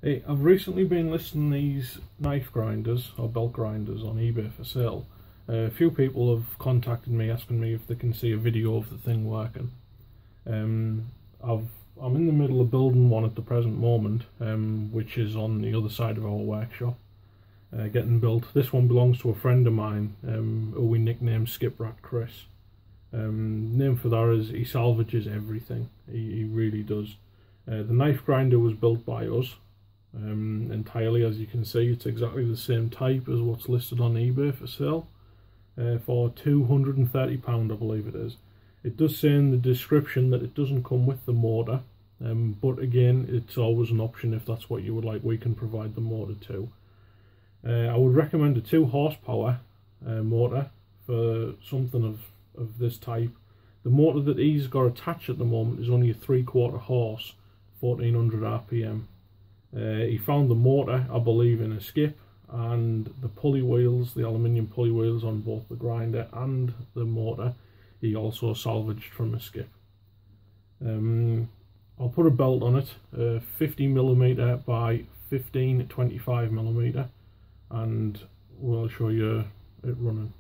Hey, I've recently been listing these knife grinders or belt grinders on eBay for sale. A few people have contacted me asking me if they can see a video of the thing working. I'm in the middle of building one at the present moment, which is on the other side of our workshop, getting built. This one belongs to a friend of mine, who we nicknamed Skip Rat Chris. Name for that is he salvages everything. He really does. The knife grinder was built by us. Entirely, as you can see, it's exactly the same type as what's listed on eBay for sale, for £230 I believe it is. It does say in the description that it doesn't come with the motor, but again, it's always an option. If that's what you would like, we can provide the motor too. I would recommend a 2 horsepower motor for something of this type. The motor that he's got attached at the moment is only a 3/4 horse, 1400 RPM. He found the motor, I believe, in a skip, and the pulley wheels, the aluminium pulley wheels on both the grinder and the motor, he also salvaged from a skip. I'll put a belt on it, 50mm by 15-25mm, and we'll show you it running.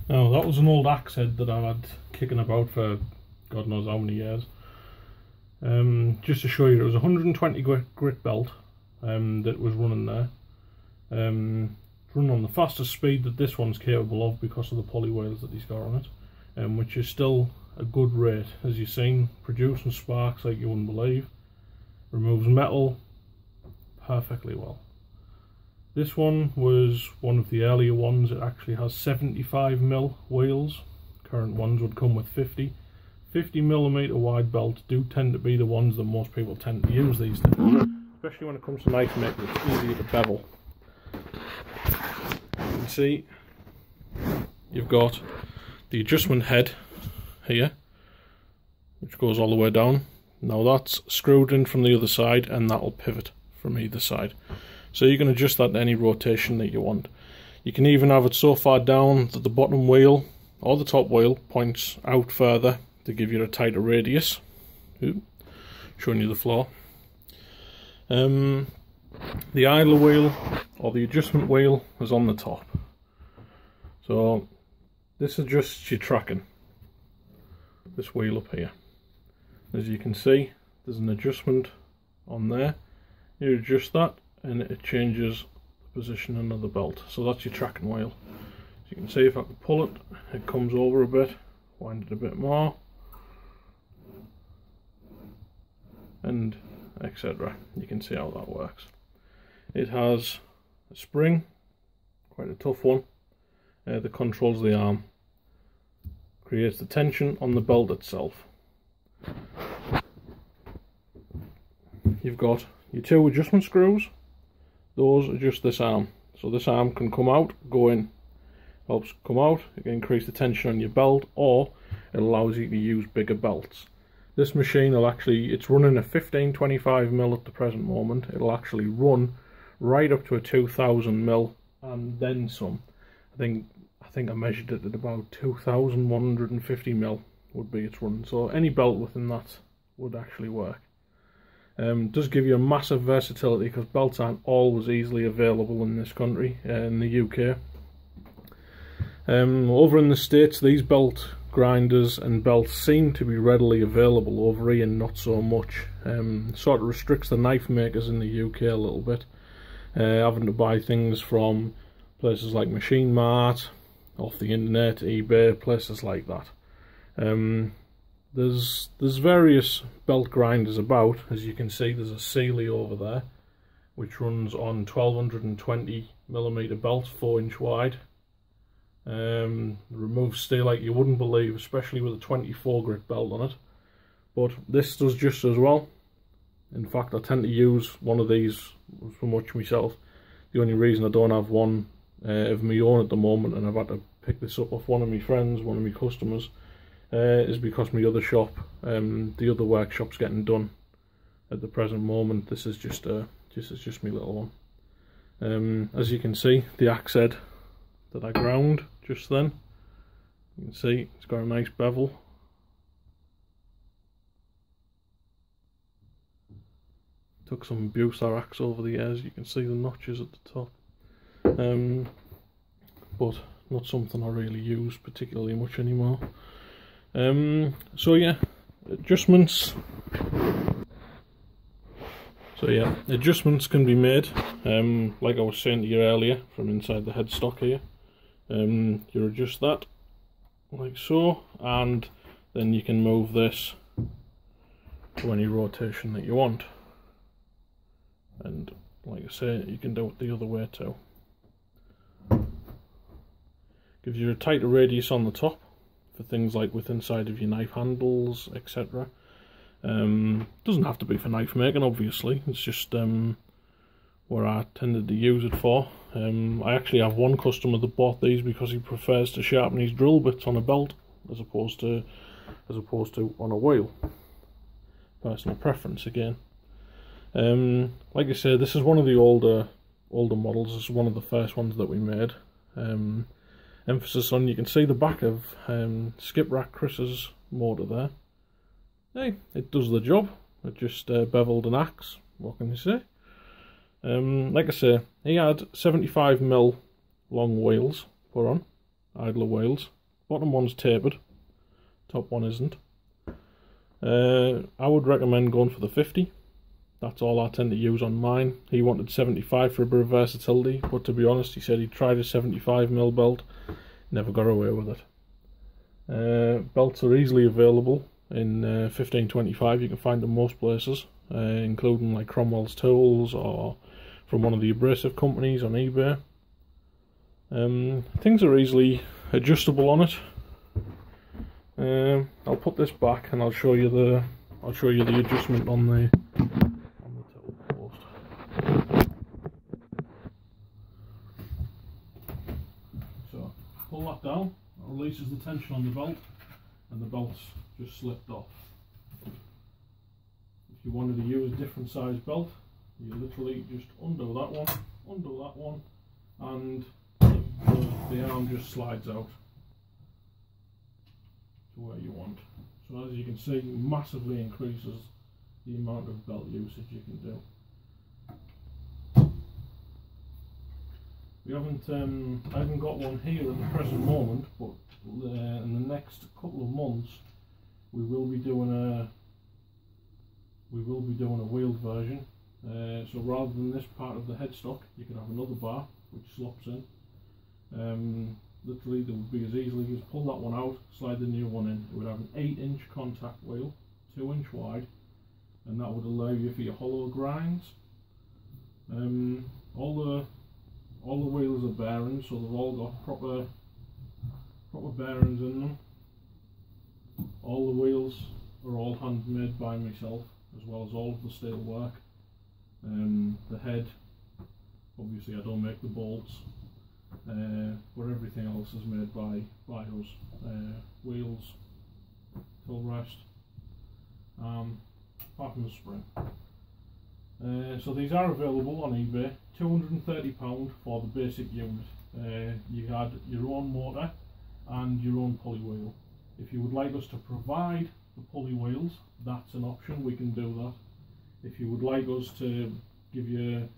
Now, that was an old axe head that I've had kicking about for God knows how many years. Just to show you, it was a 120 grit belt that was running there. Running on the fastest speed that this one's capable of because of the pulley wheels that he's got on it, which is still a good rate. As you've seen, producing sparks like you wouldn't believe. Removes metal perfectly well. This one was one of the earlier ones. It actually has 75mm wheels. Current ones would come with 50. 50mm wide belts do tend to be the ones that most people tend to use these days, especially when it comes to knife making. It's easier to bevel. You can see you've got the adjustment head here, which goes all the way down. Now that's screwed in from the other side, and that'll pivot from either side. So you can adjust that to any rotation that you want. You can even have it so far down that the bottom wheel or the top wheel points out further to give you a tighter radius. Ooh, showing you the floor. The idler wheel or the adjustment wheel is on the top. So this adjusts your tracking. This wheel up here. As you can see, there's an adjustment on there. You adjust that and it changes the position of the belt. So that's your tracking wheel. So you can see if I can pull it, it comes over a bit, wind it a bit more, and etc. You can see how that works. It has a spring, quite a tough one, that controls the arm, creates the tension on the belt itself. You've got your 2 adjustment screws, those adjust this arm. So this arm can come out, go in, helps come out, it can increase the tension on your belt, or it allows you to use bigger belts. This machine will actually, it's running a 1525mm at the present moment. It'll actually run right up to a 2000mm and then some. I think I measured it at about 2150mm would be its run. So any belt within that would actually work. Does give you a massive versatility because belts aren't always easily available in this country, in the UK. Over in the States, these belt grinders and belts seem to be readily available. Over here, not so much. Sort of restricts the knife makers in the UK a little bit, having to buy things from places like Machine Mart, off the internet, eBay, places like that. There's various belt grinders about. As you can see, there's a Sealy over there, which runs on 1220mm belts, 4-inch wide. Removes steel like you wouldn't believe, especially with a 24 grit belt on it. But this does just as well. In fact, I tend to use one of these for much myself. The only reason I don't have one of my own at the moment, and I've had to pick this up off one of my friends, one of my customers, is because my other shop, the other workshop's getting done at the present moment. This is just my little one. As you can see, the axe head that I ground just then, you can see it's got a nice bevel. Took some abuse, that axe, over the years. You can see the notches at the top, but not something I really use particularly much anymore. So yeah, adjustments can be made, like I was saying to you earlier, from inside the headstock here. You adjust that like so, and then you can move this to any rotation that you want, and like I say, you can do it the other way too. Gives you a tighter radius on the top for things like with inside of your knife handles, etc. Doesn't have to be for knife making, obviously. It's just what I tended to use it for. I actually have one customer that bought these because he prefers to sharpen his drill bits on a belt as opposed to on a wheel. Personal preference again. Like I say, this is one of the older models. This is one of the first ones that we made. Emphasis on, you can see the back of Skiprack Chris's motor there. Hey, it does the job. It just beveled an axe. What can you say? Like I say, he had 75mm long wheels put on, idler wheels. Bottom one's tapered, top one isn't. I would recommend going for the 50. That's all I tend to use on mine. He wanted 75 for a bit of versatility, but to be honest, he said he tried a 75mm belt, never got away with it. Belts are easily available in 1525. You can find them most places, including like Cromwell's Tools or from one of the abrasive companies on eBay. Things are easily adjustable on it. I'll put this back and I'll show you the adjustment on the tool post. So pull that down, it releases the tension on the belt, and the belt's just slipped off. If you wanted to use a different size belt, you literally just undo that one, and the arm just slides out to where you want. So as you can see, massively increases the amount of belt usage you can do. I haven't got one here at the present moment, but in the next couple of months we will be doing a wheeled version. So rather than this part of the headstock, you could have another bar which slops in. Literally, there would be as easily as pull that one out, slide the new one in. It would have an 8-inch contact wheel, 2-inch wide, and that would allow you for your hollow grinds. All the wheels are bearings, so they've all got proper bearings in them. All the wheels are all handmade by myself, as well as all of the steel work. The head, obviously I don't make the bolts, but everything else is made by us. Wheels, full rest, apart from the spring. So these are available on eBay. £230 for the basic unit. You had your own motor and your own pulley wheel. If you would like us to provide the pulley wheels, that's an option, we can do that. If you would like us to give you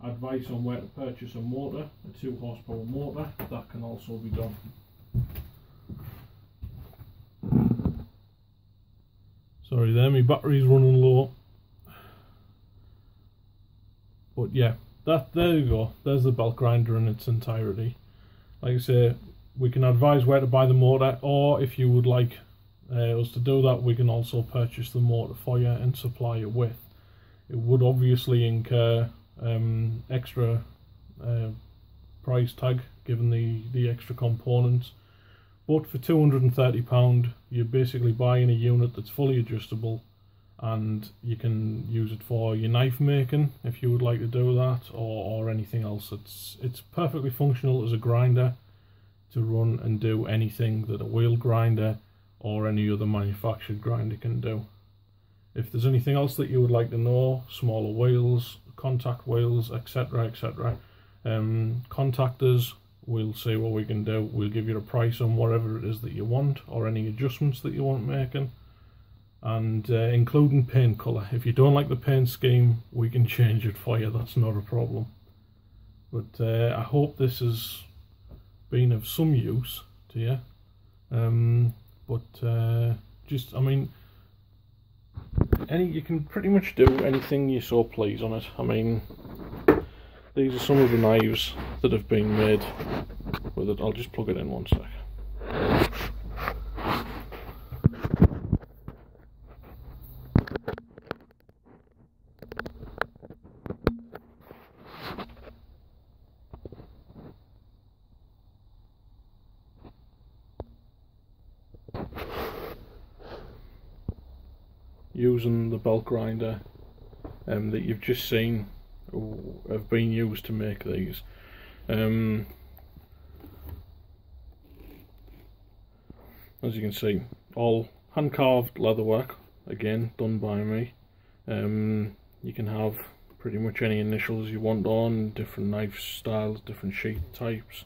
advice on where to purchase a motor, a 2 horsepower motor, that can also be done. Sorry there, my battery's running low. But yeah, there you go, there's the belt grinder in its entirety. Like I say, we can advise where to buy the motor, or if you would like us to do that, we can also purchase the motor for you and supply you with. It would obviously incur extra price tag given the extra components, but for £230 you're basically buying a unit that's fully adjustable, and you can use it for your knife making if you would like to do that, or anything else. It's perfectly functional as a grinder to run and do anything that a wheel grinder or any other manufactured grinder can do. If there's anything else that you would like to know, smaller wheels, contact wheels, etc, etc, contact us, we'll see what we can do. We'll give you a price on whatever it is that you want, or any adjustments that you want making, and including paint colour. If you don't like the paint scheme, we can change it for you, that's not a problem. But I hope this has been of some use to you. Just, I mean, you can pretty much do anything you so please on it. I mean, these are some of the knives that have been made with it. I'll just plug it in one sec. Using the belt grinder that you've just seen have been used to make these. As you can see, all hand carved leatherwork, again done by me. You can have pretty much any initials you want on, different knife styles, different sheath types.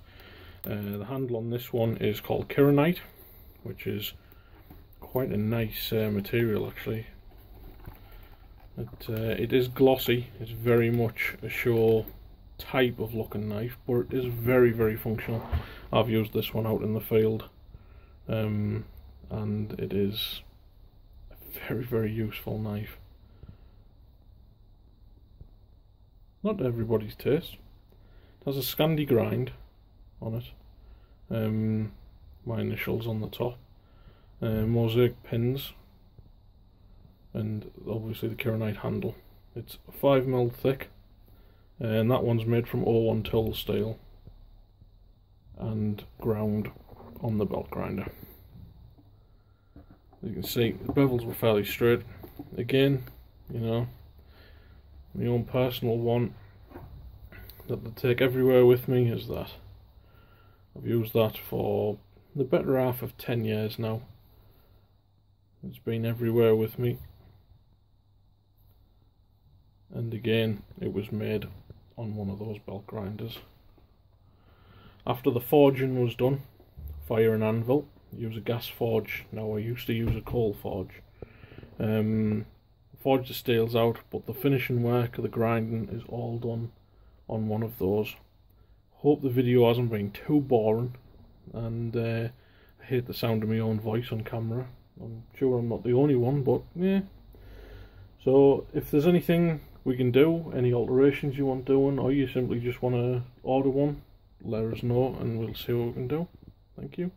The handle on this one is called Kyanite, which is quite a nice material actually. It is glossy, it's very much a show type of looking knife, but it is very, very functional. I've used this one out in the field, and it is a very, very useful knife. Not everybody's taste. It has a Scandi grind on it, my initials on the top, mosaic pins, and obviously the Kyanite handle. It's 5mm thick, and that one's made from 01 tool steel and ground on the belt grinder. As you can see, the bevels were fairly straight. Again, you know, my own personal one that I take everywhere with me is that. I've used that for the better half of 10 years now. It's been everywhere with me. And again, it was made on one of those belt grinders. After the forging was done, fire an anvil, use a gas forge. Now I used to use a coal forge. Forge the steels out, but the finishing work, the grinding, is all done on one of those. Hope the video hasn't been too boring, and I hate the sound of my own voice on camera. I'm sure I'm not the only one, but yeah. So if there's anything we can do, any alterations you want doing, or you simply just want to order one, let us know and we'll see what we can do. Thank you.